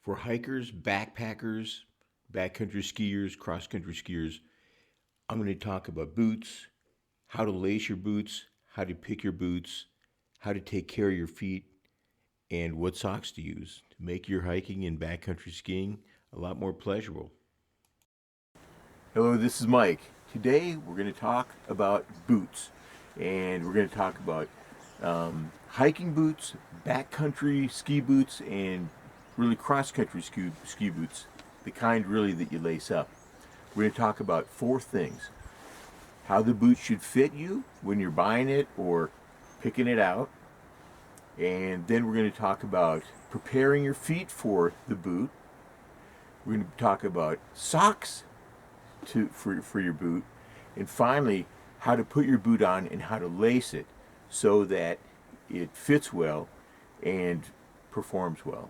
For hikers, backpackers, backcountry skiers, cross country skiers, I'm going to talk about boots, how to lace your boots, how to pick your boots, how to take care of your feet, and what socks to use to make your hiking and backcountry skiing a lot more pleasurable. Hello, this is Mike. Today we're going to talk about boots, and we're going to talk about hiking boots, backcountry ski boots, and really cross-country ski boots, the kind really that you lace up. We're going to talk about four things: how the boot should fit you when you're buying it or picking it out, and then we're going to talk about preparing your feet for the boot. We're going to talk about socks for your boot, and finally how to put your boot on and how to lace it so that it fits well and performs well.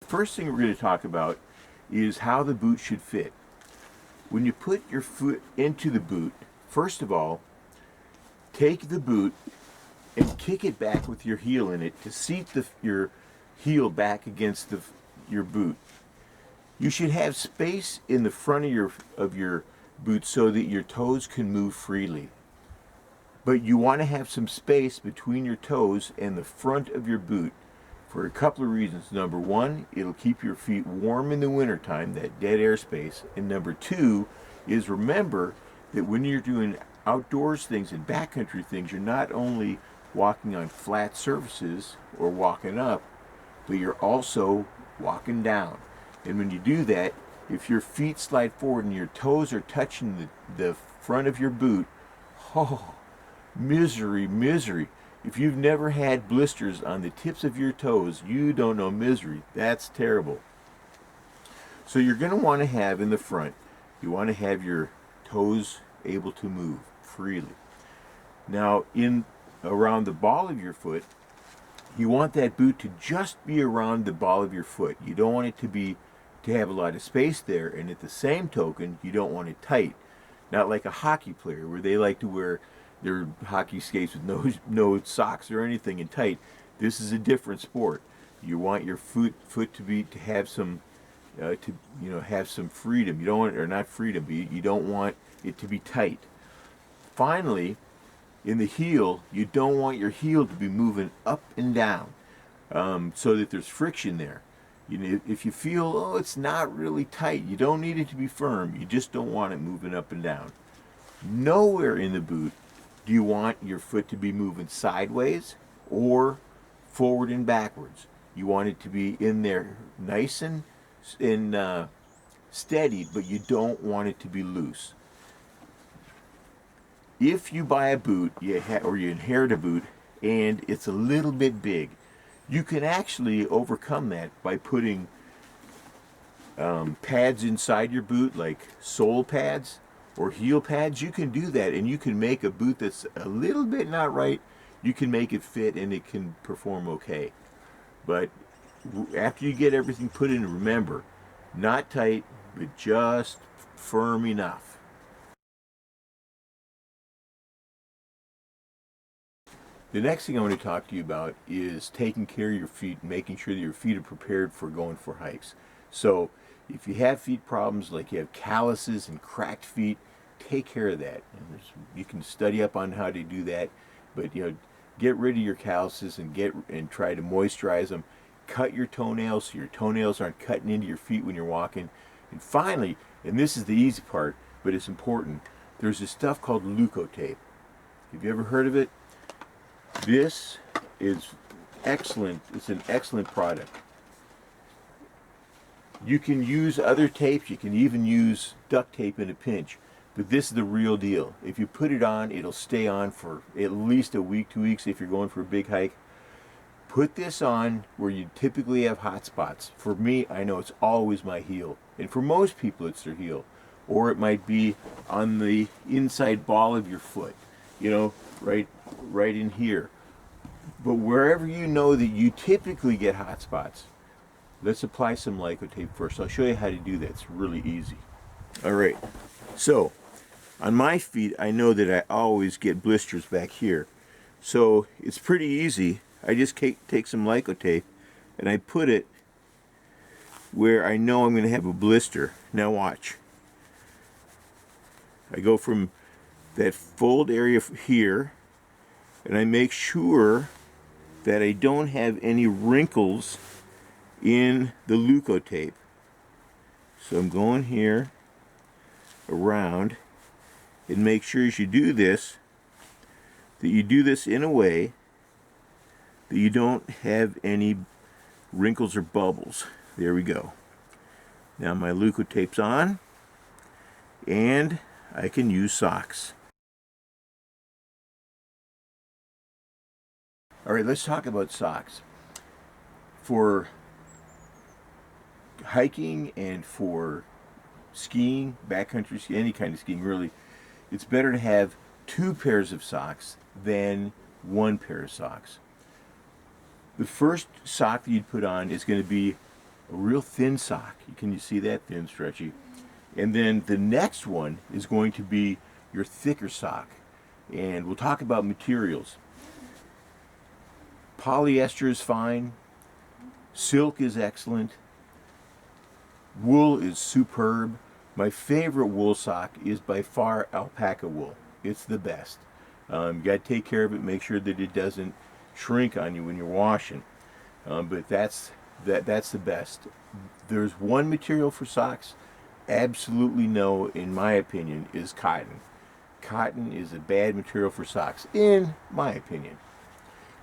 First thing we're going to talk about is how the boot should fit. When you put your foot into the boot, first of all, take the boot and kick it back with your heel in it to seat your heel back against your boot. You should have space in the front of your boot so that your toes can move freely. But you want to have some space between your toes and the front of your boot for a couple of reasons. Number one, it'll keep your feet warm in the wintertime, that dead air space. And number two is, remember that when you're doing outdoors things and backcountry things, you're not only walking on flat surfaces or walking up, but you're also walking down. And when you do that, if your feet slide forward and your toes are touching the front of your boot, oh, misery, misery. If you've never had blisters on the tips of your toes, you don't know misery. That's terrible. So you're going to want to have in the front, you want to have your toes able to move freely. Now, around the ball of your foot, you want that boot to just be around the ball of your foot. You don't want it to have a lot of space there, and at the same token, you don't want it tight. Not like a hockey player where they like to wear their hockey skates with no socks or anything and tight. This is a different sport. You want your foot to have some have some freedom. You don't want, or not freedom, but you don't want it to be tight. Finally, in the heel, you don't want your heel to be moving up and down, so that there's friction there. If you feel, oh, it's not really tight, you don't need it to be firm. You just don't want it moving up and down. Nowhere in the boot do you want your foot to be moving sideways or forward and backwards. You want it to be in there nice and steady, but you don't want it to be loose. If you buy a boot or you inherit a boot and it's a little bit big, you can actually overcome that by putting pads inside your boot, like sole pads or heel pads. You can do that, and you can make a boot that's a little bit not right. You can make it fit and it can perform okay. But after you get everything put in, remember, not tight, but just firm enough. The next thing I want to talk to you about is taking care of your feet and making sure that your feet are prepared for going for hikes. So if you have feet problems, like you have calluses and cracked feet, take care of that. You can study up on how to do that, but get rid of your calluses and try to moisturize them. Cut your toenails so your toenails aren't cutting into your feet when you're walking. And finally, and this is the easy part, but it's important, there's this stuff called Leukotape. Have you ever heard of it? This is excellent. It's an excellent product. You can use other tapes. You can even use duct tape in a pinch. But this is the real deal. If you put it on, it'll stay on for at least a week, 2 weeks if you're going for a big hike. Put this on where you typically have hot spots. For me, I know it's always my heel. And for most people, it's their heel. Or it might be on the inside ball of your foot. Right in here. But wherever you know that you typically get hot spots, let's apply some Leukotape first. I'll show you how to do that. It's really easy. All right. So, on my feet, I know that I always get blisters back here. So it's pretty easy. I just take some Lycotape and I put it where I know I'm going to have a blister. Now watch. I go from that fold area here and I make sure that I don't have any wrinkles in the Leukotape. So I'm going here around, and make sure as you do this that you do this in a way that you don't have any wrinkles or bubbles. There we go. Now my Leukotape's on and I can use socks. Alright, let's talk about socks. For hiking and for skiing, backcountry skiing, any kind of skiing really, it's better to have 2 pairs of socks than 1 pair of socks. The first sock that you'd put on is going to be a real thin sock. Can you see that? Thin, stretchy. And then the next one is going to be your thicker sock. And we'll talk about materials. Polyester is fine. Silk is excellent. Wool is superb. My favorite wool sock is by far alpaca wool. It's the best. You got to take care of it, make sure that it doesn't shrink on you when you're washing. But that's the best. There's one material for socks, absolutely no, in my opinion, is cotton. Cotton is a bad material for socks, in my opinion.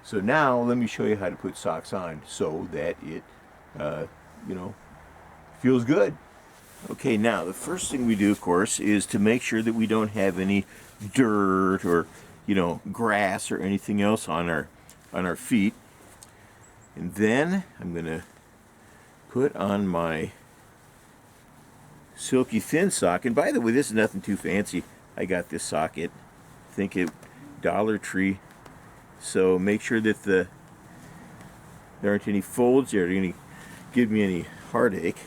So now let me show you how to put socks on so that it, feels good. Okay, now the first thing we do, of course, is to make sure that we don't have any dirt or, grass or anything else on our feet. And then I'm going to put on my silky thin sock. And by the way, this is nothing too fancy. I got this sock at, I think at Dollar Tree. So make sure that there aren't any folds there. They're going to give me any heartache.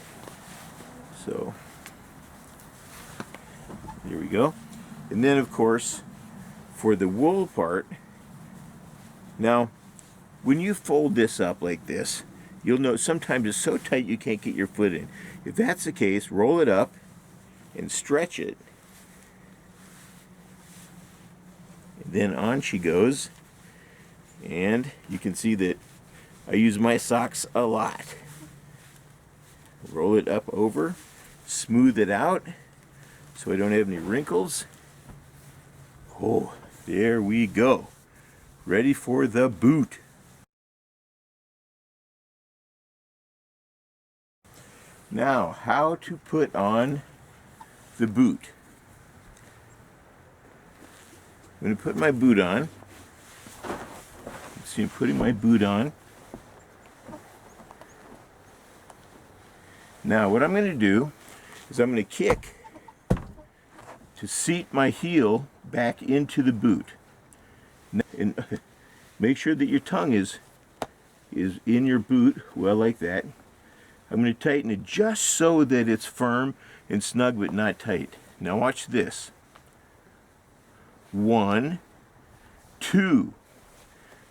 So there we go. And then of course for the wool part, now when you fold this up like this, you'll note sometimes it's so tight you can't get your foot in. If that's the case, roll it up and stretch it. And then on she goes. And you can see that I use my socks a lot. Roll it up over, smooth it out so I don't have any wrinkles. Oh, there we go. Ready for the boot. Now, how to put on the boot. I'm going to put my boot on. See, I'm putting my boot on. Now, what I'm going to do is I'm going to kick to seat my heel back into the boot. And make sure that your tongue is in your boot, well, like that. I'm going to tighten it just so that it's firm and snug but not tight. Now watch this. 1, 2.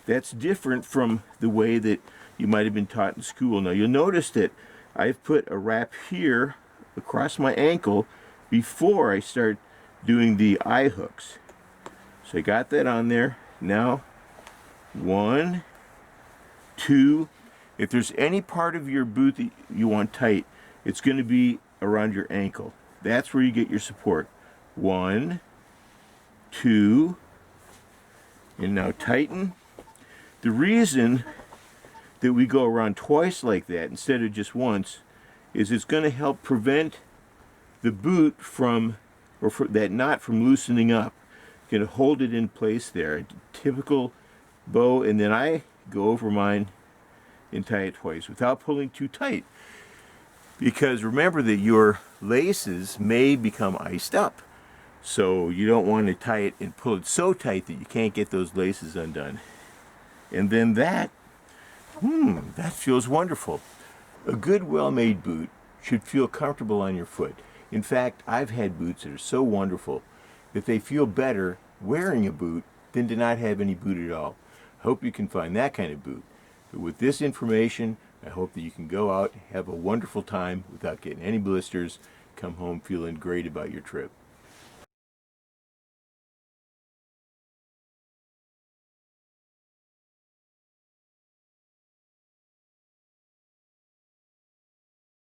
That's different from the way that you might have been taught in school. Now you'll notice that I've put a wrap here across my ankle before I start doing the eye hooks. So I got that on there. Now 1, 2. If there's any part of your boot that you want tight, it's going to be around your ankle. That's where you get your support. 1, 2, and now tighten. The reason that we go around twice like that instead of just once is it's going to help prevent the boot from, that knot from loosening up. Going to hold it in place there. Typical bow, and then I go over mine and tie it twice without pulling too tight. Because remember that your laces may become iced up. So you don't want to tie it and pull it so tight that you can't get those laces undone. And then that feels wonderful. A good, well-made boot should feel comfortable on your foot. In fact, I've had boots that are so wonderful that they feel better wearing a boot than to not have any boot at all. I hope you can find that kind of boot. But with this information, I hope that you can go out, have a wonderful time without getting any blisters, come home feeling great about your trip.